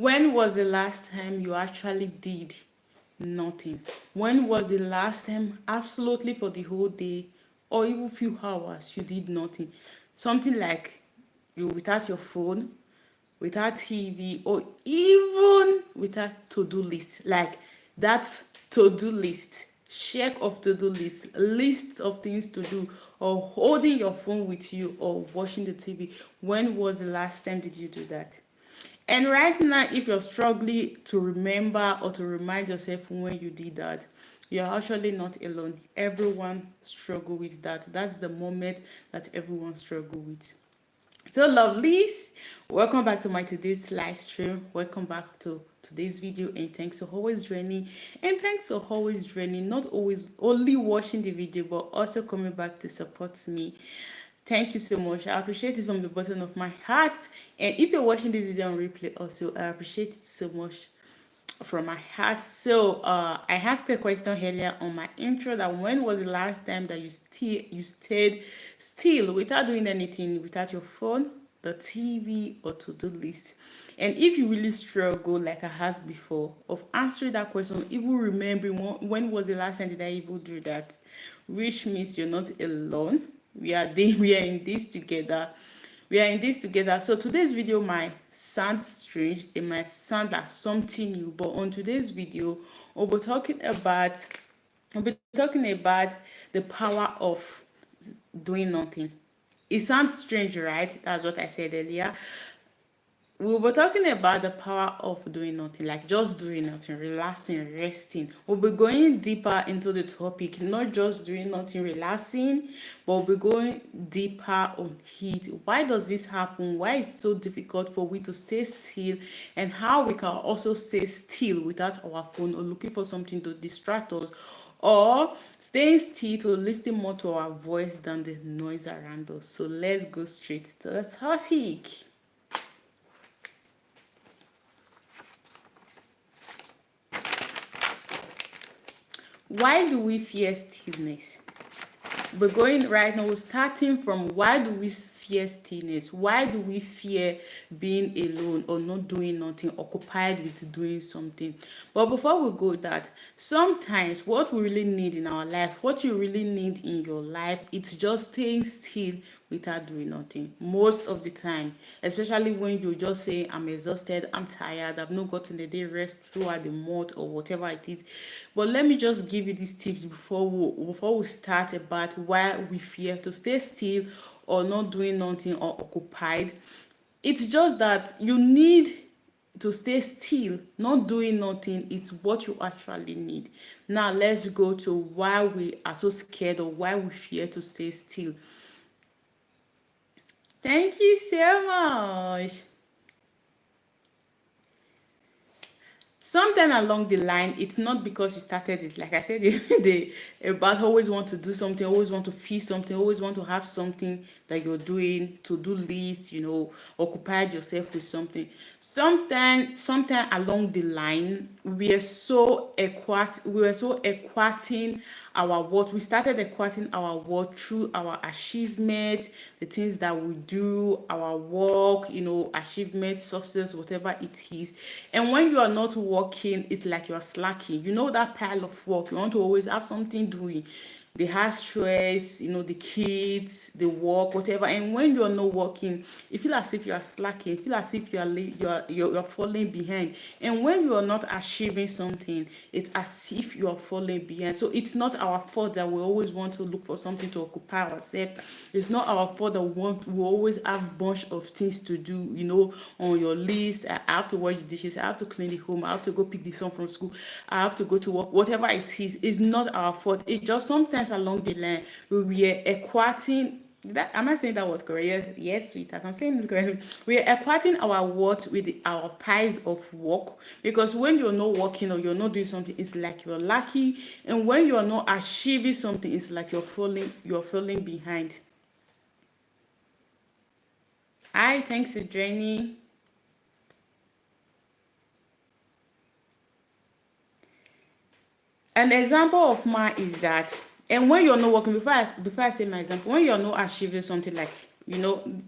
When was the last time you actually did nothing? When was the last time, absolutely for the whole day or even few hours, you did nothing? Something like you without your phone, without TV, or even without to-do list. Like that to-do list, check of to-do list of things to do, or holding your phone with you or watching the TV. When was the last time did you do that? And right now, if you're struggling to remember or to remind yourself when you did that, you're actually not alone. Everyone struggle with that. That's the moment that everyone struggle with. So lovelies, welcome back to my today's live stream. Welcome back to today's video, and thanks for always joining. And thanks for always joining, not always only watching the video, but also coming back to support me. Thank you so much. I appreciate it from the bottom of my heart. And if you're watching this video on replay also, I appreciate it so much from my heart. So I asked a question earlier on my intro that when was the last time that you stayed still without doing anything, without your phone, the TV, or to-do list? And if you really struggle, like I asked before, of answering that question, even remembering when was the last time did I even do that, which means you're not alone. We are in this together. We are in this together. So today's video might sound strange. It might sound like something new, but on today's video, we'll be talking about the power of doing nothing. It sounds strange, right? That's what I said earlier. We were talking about the power of doing nothing, like just doing nothing, relaxing, resting. We'll be going deeper into the topic, not just doing nothing, relaxing, but we'll be going deeper on it. Why does this happen? Why is it so difficult for we to stay still, and how we can also stay still without our phone or looking for something to distract us, or staying still to listen more to our voice than the noise around us. So let's go straight to the topic. Why do we fear stillness? We're going right now, we're starting from why do we fear stillness? Why do we fear being alone or not doing nothing, occupied with doing something? But before we go that, sometimes what we really need in our life, what you really need in your life, it's just staying still without doing nothing. Most of the time, especially when you just say, I'm exhausted, I'm tired, I've not gotten a day rest throughout the month or whatever it is. But let me just give you these tips before we start about why we fear to stay still or not doing nothing or occupied. It's just that you need to stay still, not doing nothing. It's what you actually need. Now let's go to why we are so scared or why we fear to stay still. Thank you so much. Sometime along the line, it's not because you started it. Like I said, they about always want to do something, always want to feel something, always want to have something that you're doing, to do list, occupied yourself with something. Sometime along the line, we were so equating our worth. We started equating our worth through our achievements, the things that we do, our work, achievement, success, whatever it is. And when you are not working, it's like you are slacking. That pile of work, you want to always have something doing. The house stress, the kids, the work, whatever. And when you're not working, you feel as if you are slacking. You feel as if you're falling behind. And when you are not achieving something, it's as if you are falling behind. So it's not our fault that we always want to look for something to occupy ourselves. It's not our fault that we always have bunch of things to do, on your list. I have to wash the dishes, I have to clean the home, I have to go pick the son from school, I have to go to work, whatever it is. It's not our fault. It just sometimes along the line we are equating that. Am I saying that word correct? Yes, sweetheart, I'm saying it correctly. We are equating our worth with our piles of work, because when you're not working or you're not doing something, it's like you're lucky, and when you're not achieving something, it's like you're falling behind. Hi, thanks for joining. An example of mine is that, and when you're not working, before I say my example, when you're not achieving something, like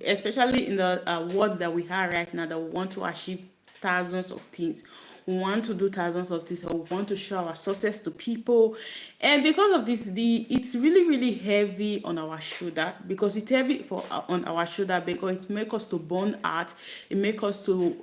especially in the world that we have right now, that we want to achieve thousands of things. We want to do thousands of things, or we want to show our success to people. And because of this, it's really really heavy on our shoulder, because it's heavy on our shoulder, because it makes us to burn out. It makes us to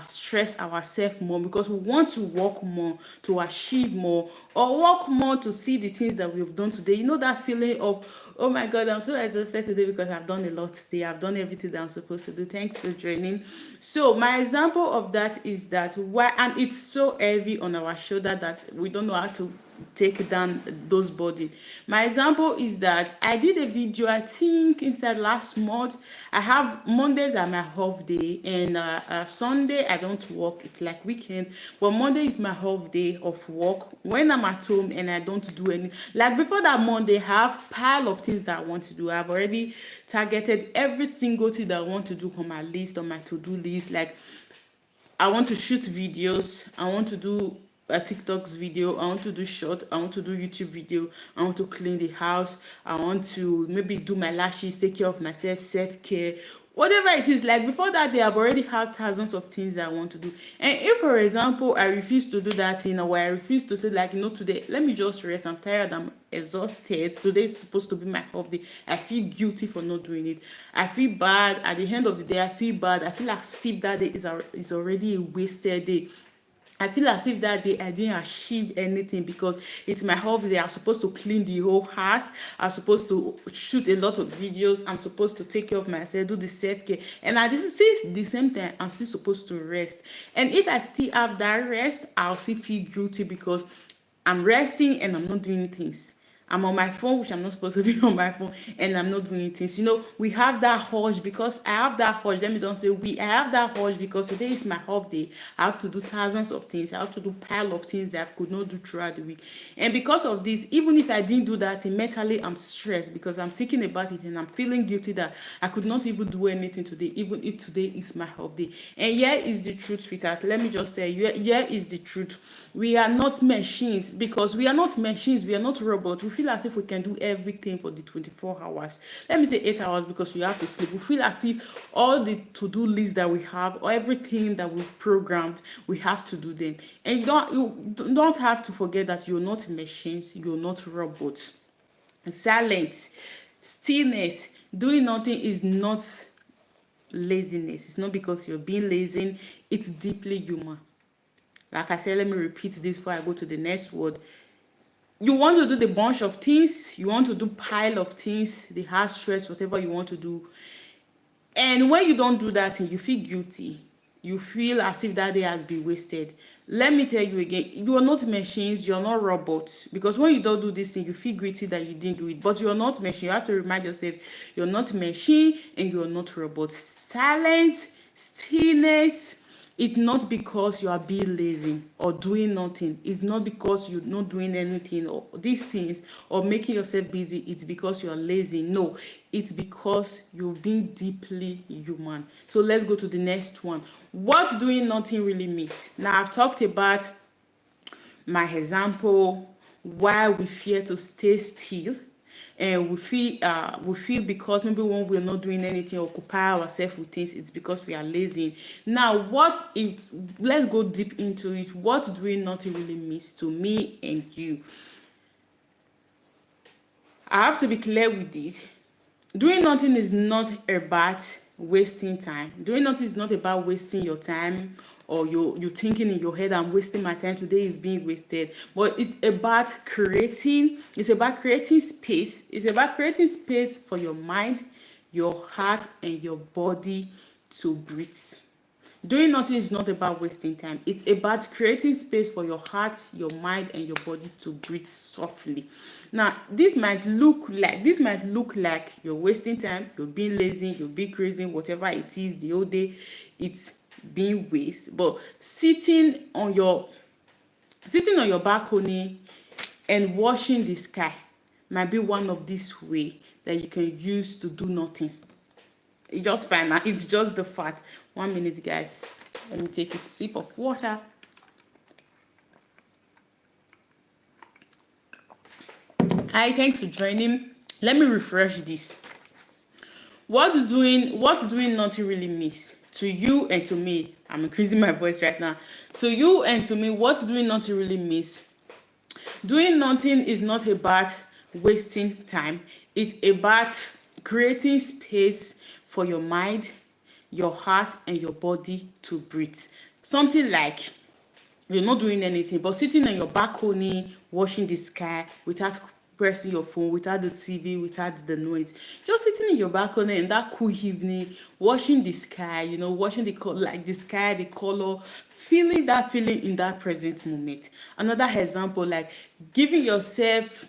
stress ourselves more, because we want to work more, to achieve more, or work more to see the things that we've done today. You know that feeling of, oh my God, I'm so exhausted today because I've done a lot today. I've done everything that I'm supposed to do. Thanks for joining. So my example of that is that why, and it's so heavy on our shoulder that we don't know how to take down those body. My example is that I did a video, I think inside last month. I have Mondays are my off day, and Sunday I don't work. It's like weekend, but Monday is my off day of work, when I'm at home and I don't do any. Like before that Monday, I have pile of things that I want to do. I've already targeted every single thing that I want to do on my list, on my to-do list. Like I want to shoot videos, I want to do a TikTok's video, I want to do short, I want to do YouTube video, I want to clean the house, I want to maybe do my lashes, take care of myself, self-care, whatever it is. Like before that day, I've already had thousands of things I want to do. And if, for example, I refuse to do that thing, or I refuse to say, like, today let me just rest, I'm tired, I'm exhausted, today is supposed to be my off day, I feel guilty for not doing it. I feel bad at the end of the day. I feel bad. I feel like as if that day is already a wasted day. I feel as if that day I didn't achieve anything, because it's my hobby. I'm supposed to clean the whole house. I'm supposed to shoot a lot of videos. I'm supposed to take care of myself, do the self-care. And at the same time, I'm still supposed to rest. And if I still have that rest, I'll still feel guilty, because I'm resting and I'm not doing things. I'm on my phone, which I'm not supposed to be on my phone, and I'm not doing things. We have that urge, because I have that urge. Let me don't say we. I have that urge because today is my off day. I have to do thousands of things. I have to do pile of things that I could not do throughout the week. And because of this, even if I didn't do that, mentally I'm stressed, because I'm thinking about it and I'm feeling guilty that I could not even do anything today, even if today is my off day. And here is the truth, sweetheart. Let me just tell you, here is the truth. We are not machines, because we are not machines. We are not robots. We feel as if we can do everything for the 24 hours. Let me say 8 hours, because we have to sleep. We feel as if all the to-do lists that we have, or everything that we've programmed, we have to do them. And you don't have to forget that you're not machines. You're not robots. Silence, stillness, doing nothing is not laziness. It's not because you're being lazy. It's deeply human. Like I said, let me repeat this before I go to the next word. You want to do the bunch of things, you want to do pile of things, the hard stress, whatever you want to do. And when you don't do that thing, you feel guilty. You feel as if that day has been wasted. Let me tell you again, you are not machines, you are not robots. Because when you don't do this thing, you feel guilty that you didn't do it. But you are not machine. You have to remind yourself, you're not machine and you're not robot. Silence, stillness. It's not because you are being lazy or doing nothing. It's not because you're not doing anything or these things or making yourself busy. It's because you are lazy. No, it's because you're being deeply human. So let's go to the next one. What doing nothing really means? Now, I've talked about my example, why we fear to stay still, and we feel because maybe when we're not doing anything, occupy ourselves with things, it's because we are lazy. Now, let's go deep into it. What doing nothing really means to me and you? I have to be clear with this. Doing nothing is not about wasting time. Doing nothing is not about wasting your time, or you're thinking in your head, I'm wasting my time, today is being wasted. But it's about creating space. It's about creating space for your mind, your heart, and your body to breathe. Doing nothing is not about wasting time. It's about creating space for your heart, your mind, and your body to breathe softly. Now, this might look like you're wasting time, you're being lazy, you're being crazy, whatever it is, the whole day, it's being waste. But sitting on your balcony and watching the sky might be one of these ways that you can use to do nothing. You just find out, it's just the fact. 1 minute, guys. Let me take a sip of water. Hi, thanks for joining. Let me refresh this. What doing nothing really means to you and to me? I'm increasing my voice right now. To you and to me, what doing nothing really means? Doing nothing is not about wasting time. It's about creating space for your mind, your heart, and your body to breathe. Something like you're not doing anything, but sitting on your balcony, watching the sky without pressing your phone, without the TV, without the noise. Just sitting in your balcony in that cool evening, watching the sky, watching like the sky, the color, feeling that feeling in that present moment. Another example, like giving yourself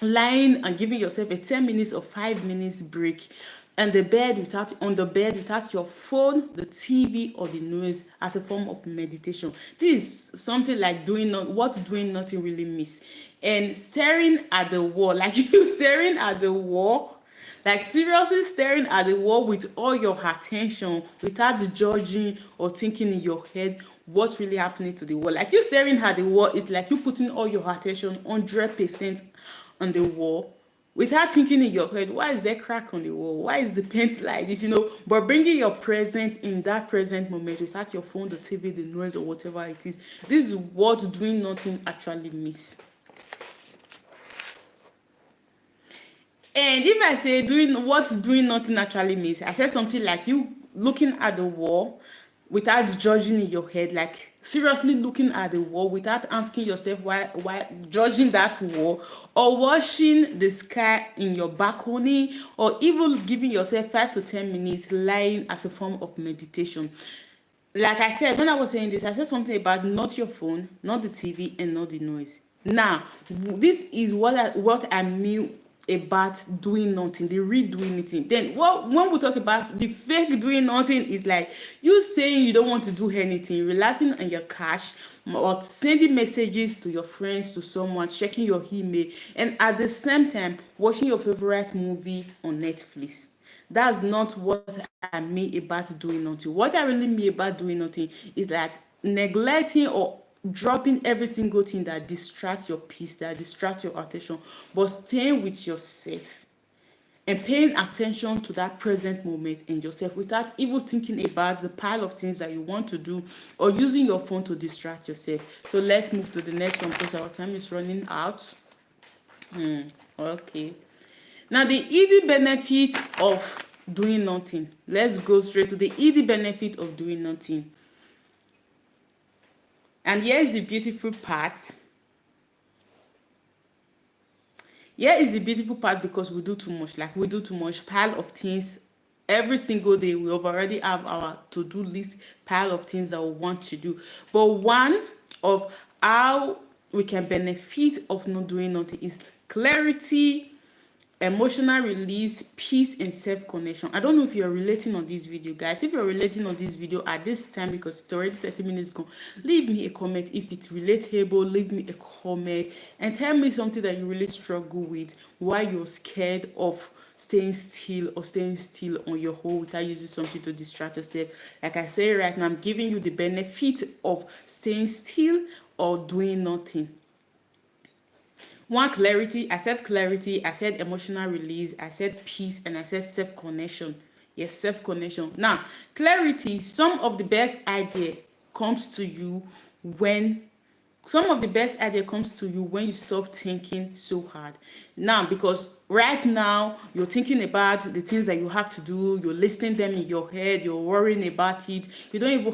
lying and giving yourself a 10 minutes or 5 minutes break and on the bed without your phone, the TV, or the noise, as a form of meditation. This is something like what doing nothing really means. And staring at the wall, like you staring at the wall, like seriously staring at the wall with all your attention without judging or thinking in your head what's really happening to the wall. Like you staring at the wall, it's like you putting all your attention 100% on the wall without thinking in your head, why is there crack on the wall? Why is the paint like this? But bringing your presence in that present moment without your phone, the TV, the noise, or whatever it is. This is what doing nothing actually means. And if I say what doing nothing actually means, I said something like you looking at the wall without judging in your head, like seriously looking at the wall without asking yourself why judging that wall, or watching the sky in your balcony, or even giving yourself 5 to 10 minutes lying as a form of meditation. Like I said, when I was saying this, I said something about not your phone, not the TV, and not the noise. Now, this is what I mean about doing nothing, the real doing nothing. Then when we talk about the fake doing nothing, is like you saying you don't want to do anything, relaxing on your couch, or sending messages to your friends, to someone, checking your email, and at the same time watching your favorite movie on Netflix. That's not what I mean about doing nothing. What I really mean about doing nothing is that neglecting or dropping every single thing that distracts your peace, that distracts your attention, but staying with yourself and paying attention to that present moment in yourself without even thinking about the pile of things that you want to do, or using your phone to distract yourself. So let's move to the next one because our time is running out. Okay. Now, the easy benefit of doing nothing. Let's go straight to the easy benefit of doing nothing. And here's the beautiful part. Here is the beautiful part, because we do too much. Like we do too much pile of things every single day. We already have our to-do list, pile of things that we want to do. But one of how we can benefit of not doing nothing is clarity, emotional release, peace, and self-connection. I don't know if you're relating on this video, guys. If you're relating on this video at this time, because it's already 30 minutes gone, leave me a comment. If it's relatable, leave me a comment and tell me something that you really struggle with, why you're scared of staying still on your own without using something to distract yourself. Like I say right now, I'm giving you the benefit of staying still or doing nothing. One, clarity. I said emotional release, I said peace, and I said self-connection. Yes, self-connection. Now, clarity, some of the best idea comes to you when you stop thinking so hard. Now, because right now you're thinking about the things that you have to do, you're listing them in your head, you're worrying about it, you don't even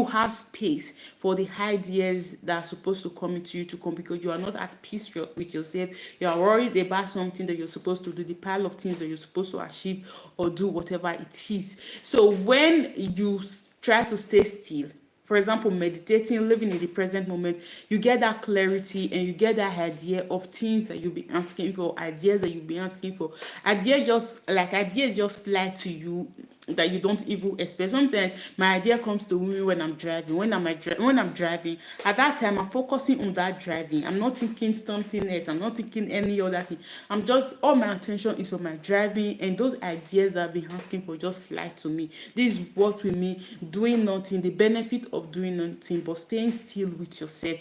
have space for the ideas that are supposed to come into you to come, because you are not at peace with yourself. You are worried about something that you're supposed to do, the pile of things that you're supposed to achieve or do, whatever it is. So when you try to stay still, for example, meditating, living in the present moment, you get that clarity and you get that idea of things that you'll be asking for, ideas that you'll be asking for. Ideas just fly to you that you don't even expect. Sometimes my idea comes to me when I'm driving. When I'm driving, at that time I'm focusing on that driving. I'm not thinking something else. I'm not thinking any other thing. All my attention is on my driving, and those ideas that I've been asking for just fly to me. This is what we mean doing nothing, the benefit of doing nothing, but staying still with yourself.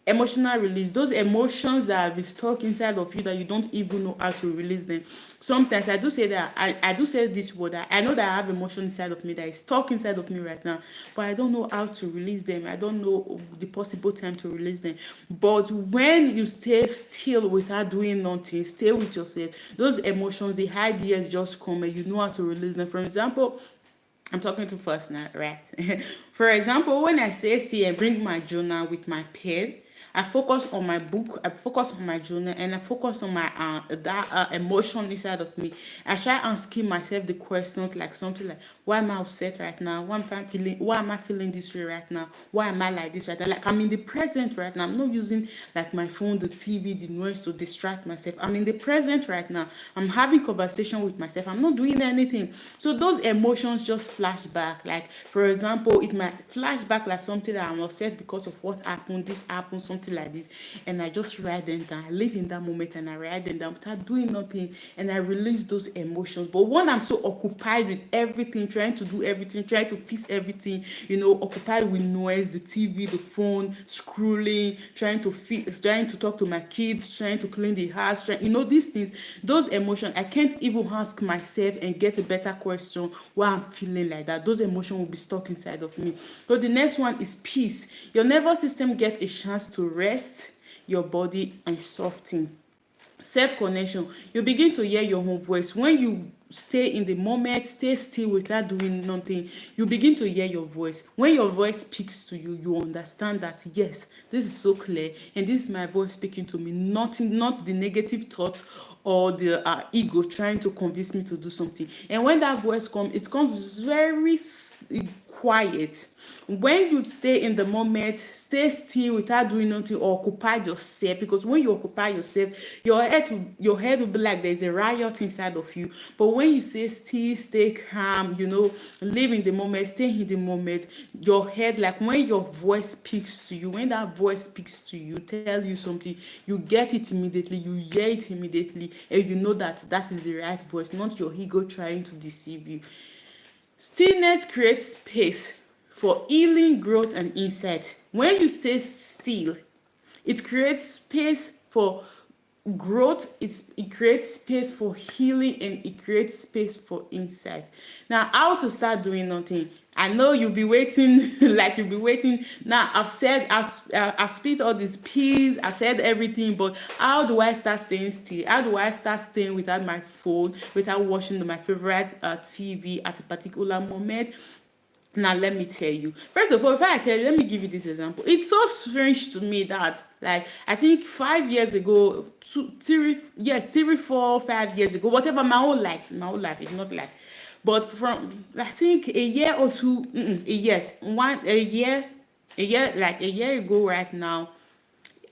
emotional release, those emotions that have been stuck inside of you that you don't even know how to release them. Sometimes I do say that I do say this word, that I know that I have emotion inside of me that is stuck inside of me right now, but I don't know how to release them. I don't know the possible time to release them. But when you stay still without doing nothing, stay with yourself, those emotions, the ideas just come and you know how to release them. For example, I'm talking to first now, right? For example, when I say see and bring my journal with my pen, I focus on my book, I focus on my journal, and I focus on my emotion inside of me. I try asking myself the questions like something like, why am I upset right now? Why am I feeling this way right now? Why am I like this right now? Like I'm in the present right now. I'm not using like my phone, the TV, the noise to distract myself. I'm in the present right now. I'm having conversation with myself. I'm not doing anything. So those emotions just flash back. Like for example, it might flash back like something that I'm upset because of what happened, this happened, something like this, and I just write them down. I live in that moment and I write them down without doing nothing, and I release those emotions. But when I'm so occupied with everything, trying to do everything, trying to fix everything, occupied with noise, the TV, the phone, scrolling, trying to talk to my kids, trying to clean the house, these things, those emotions, I can't even ask myself and get a better question why I'm feeling like that. Those emotions will be stuck inside of me. So the next one is peace. Your nervous system gets a chance to rest your body and soften. Self-connection, you begin to hear your own voice when you stay in the moment, stay still without doing nothing. You begin to hear your voice. When your voice speaks to you, you understand that yes, this is so clear and this is my voice speaking to me, not the negative thought or the ego trying to convince me to do something. And when that voice comes, it comes very quiet. When you stay in the moment, stay still without doing nothing or occupy yourself, because when you occupy yourself, your head will be like there's a riot inside of you. But when you stay still, stay calm, live in the moment, stay in the moment, your head, like when your voice speaks to you, when that voice speaks to you, tell you something, you get it immediately, you hear it immediately, and you know that that is the right voice, not your ego trying to deceive you. Stillness creates space for healing, growth, and insight. When you stay still, it creates space for growth, it creates space for healing, and it creates space for insight. Now, how to start doing nothing? I know you'll be waiting, like you'll be waiting. Now, I've spit all these peas, I've said everything, but how do I start staying still? How do I start staying without my phone, without watching my favorite TV at a particular moment? Now, let me tell you. First of all, before I tell you, let me give you this example. It's so strange to me that, like, I think 5 years ago, 3, 4, 5 years ago, whatever, my whole life is not like, but from I think a year or two, like a year ago, right now,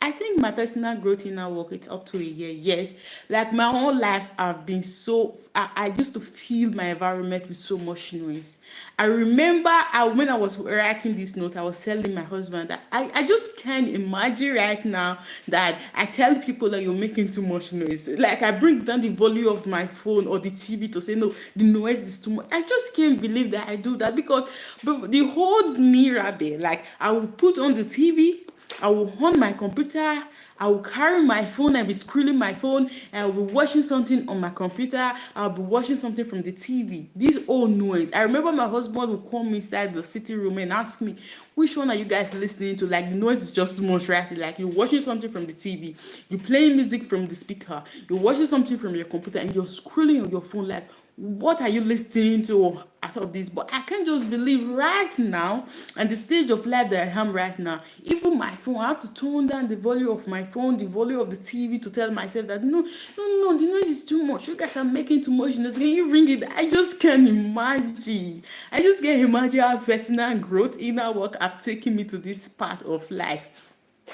I think my personal growth in our work, it's up to a year. Yes, like my whole life, I've been so. I used to fill my environment with so much noise. I remember when I was writing this note, I was telling my husband that I just can't imagine right now that I tell people that you're making too much noise. Like I bring down the volume of my phone or the TV to say, no, the noise is too much. I just can't believe that I do that because the whole mirror there, like I will put on the TV. I will on my computer, I will carry my phone, I'll be scrolling my phone, I'll be watching something on my computer, I'll be watching something from the TV. This old noise. I remember my husband would come inside the sitting room and ask me, which one are you guys listening to? Like the noise is just too much, right? Like you're watching something from the TV, you're playing music from the speaker, you're watching something from your computer, and you're scrolling on your phone like, what are you listening to out of this? But I can't just believe right now, and the stage of life that I am right now, even my phone, I have to tone down the volume of my phone, the volume of the TV to tell myself that no, the noise is too much. You guys are making too much noise. Can you bring it? I just can't imagine. I just can't imagine how personal growth, inner work have taken me to this part of life.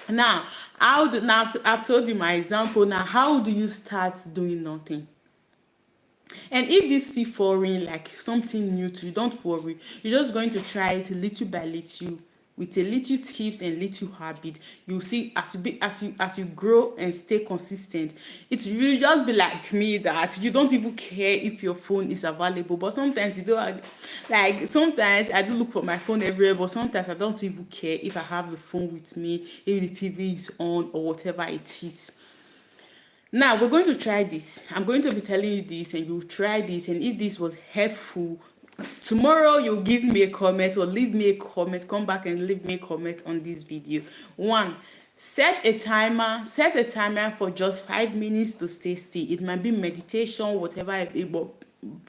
Now, I've told you my example. Now, how do you start doing nothing? And if this feel foreign, like something new to you, don't worry. You're just going to try it little by little with a little tips and little habit, you see as you grow and stay consistent, it will just be like me that you don't even care if your phone is available. But sometimes you don't, like sometimes I do look for my phone everywhere, but sometimes I don't even care if I have the phone with me, if the TV is on or whatever it is. Now we're going to try this. I'm going to be telling you this and you'll try this, and if this was helpful, tomorrow you'll give me a comment or leave me a comment. Come back and leave me a comment on this video. One, set a timer for just 5 minutes to stay still. It might be meditation, whatever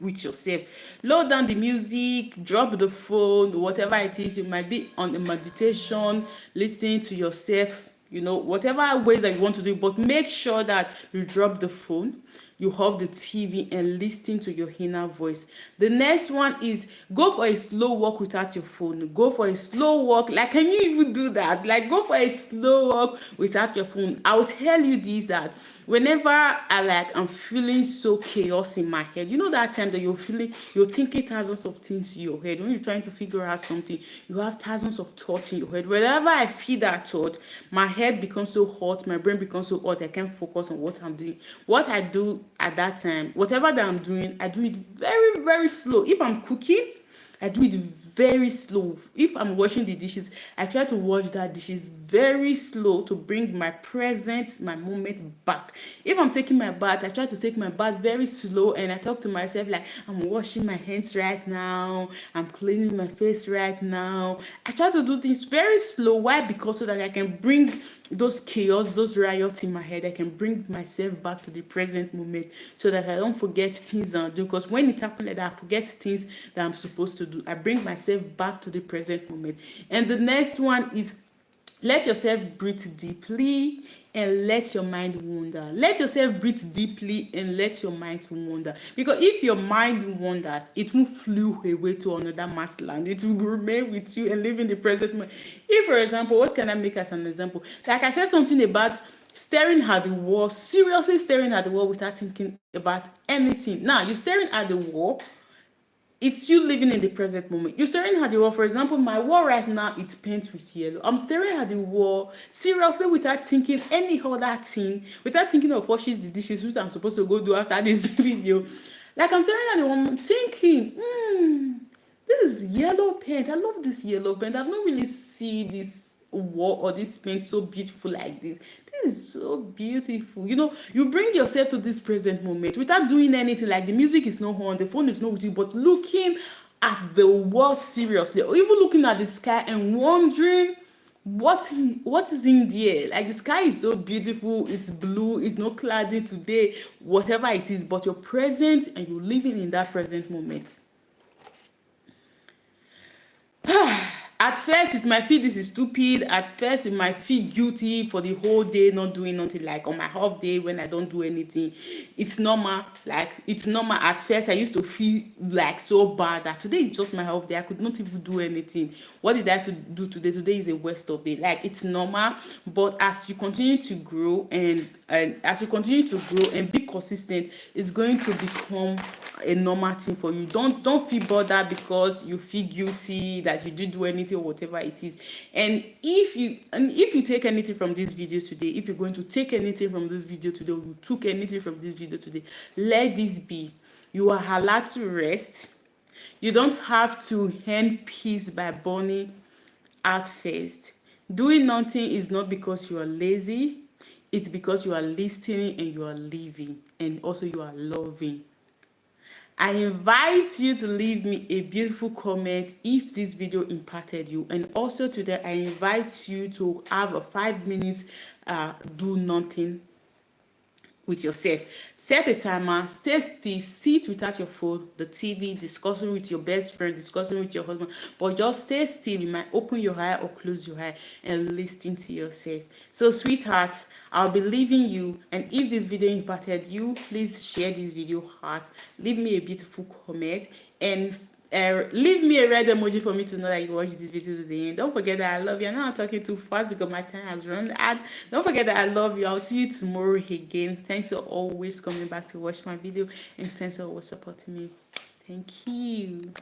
with yourself. Load down the music, drop the phone, whatever it is. You might be on a meditation, listening to yourself, whatever ways that you want to do it, but make sure that you drop the phone, you off the TV and listen to your inner voice. The next one is go for a slow walk without your phone. Go for a slow walk. Like, can you even do that? Like, go for a slow walk without your phone. I'll tell you this, that whenever I'm feeling so chaos in my head, that time that you're thinking thousands of things in your head. When you're trying to figure out something, you have thousands of thoughts in your head. Whenever I feel that thought, my head becomes so hot, my brain becomes so hot, I can't focus on what I'm doing. What I do at that time, whatever that I'm doing, I do it very, very slow. If I'm cooking, I do it very slow. If I'm washing the dishes, I try to wash that dishes very slow to bring my presence, my moment back. If I'm taking my bath, I try to take my bath very slow, and I talk to myself like, I'm washing my hands right now, I'm cleaning my face right now. I try to do things very slow. Why? Because so that I can bring those chaos, those riots in my head, I can bring myself back to the present moment so that I don't forget things that I'm doing. Because when it happens like that, I forget things that I'm supposed to do. I bring myself back to the present moment. And the next one is let yourself breathe deeply and let your mind wander. Let yourself breathe deeply and let your mind wander. Because if your mind wanders, it will flew away to another man's land. It will remain with you and live in the present moment. If, for example, what can I make as an example? Like I said something about staring at the wall, seriously staring at the wall without thinking about anything. Now, you're staring at the wall. It's you living in the present moment. You're staring at the wall. For example, my wall right now, it's painted with yellow. I'm staring at the wall seriously without thinking any other thing, without thinking of washing the dishes, which I'm supposed to go do after this video. Like, I'm staring at the wall, I'm thinking, this is yellow paint. I love this yellow paint. I've not really seen this wall or this paint so beautiful like this. This is so beautiful. You bring yourself to this present moment without doing anything. Like, the music is not on, the phone is not with you, but looking at the wall seriously, or even looking at the sky and wondering what is in there. Like, the sky is so beautiful, it's blue, it's not cloudy today, whatever it is, but you're present and you're living in that present moment. At first, it might feel this is stupid. At first, it might feel guilty for the whole day not doing nothing. Like on my off day when I don't do anything, it's normal. It's normal. At first, I used to feel like so bad that today is just my off day. I could not even do anything. What did I do today? Today is a waste of day. Like, it's normal. But as you continue to grow and as you continue to grow and be consistent, it's going to become a normal thing for you. Don't feel bothered because you feel guilty that you didn't do anything or whatever it is. And if you take anything from this video today, if you're going to take anything from this video today, or you took anything from this video today, let this be: you are allowed to rest. You don't have to earn peace by burning out first. Doing nothing is not because you are lazy. It's because you are listening and you are living, and also you are loving. I invite you to leave me a beautiful comment if this video impacted you. And also today, I invite you to have a 5 minutes do nothing with yourself. Set a timer, stay still, sit without your phone, the TV, discussing with your best friend, discussing with your husband, but just stay still. You might open your eye or close your eye and listen to yourself. So, sweethearts, I'll be leaving you, and if this video impacted you, please share this video heart, leave me a beautiful comment, and leave me a red emoji for me to know that you watched this video to the end. Don't forget that I love you. I know I'm talking too fast because my time has run out. Don't forget that I love you. I'll see you tomorrow again. Thanks for always coming back to watch my video, and thanks for always supporting me. Thank you.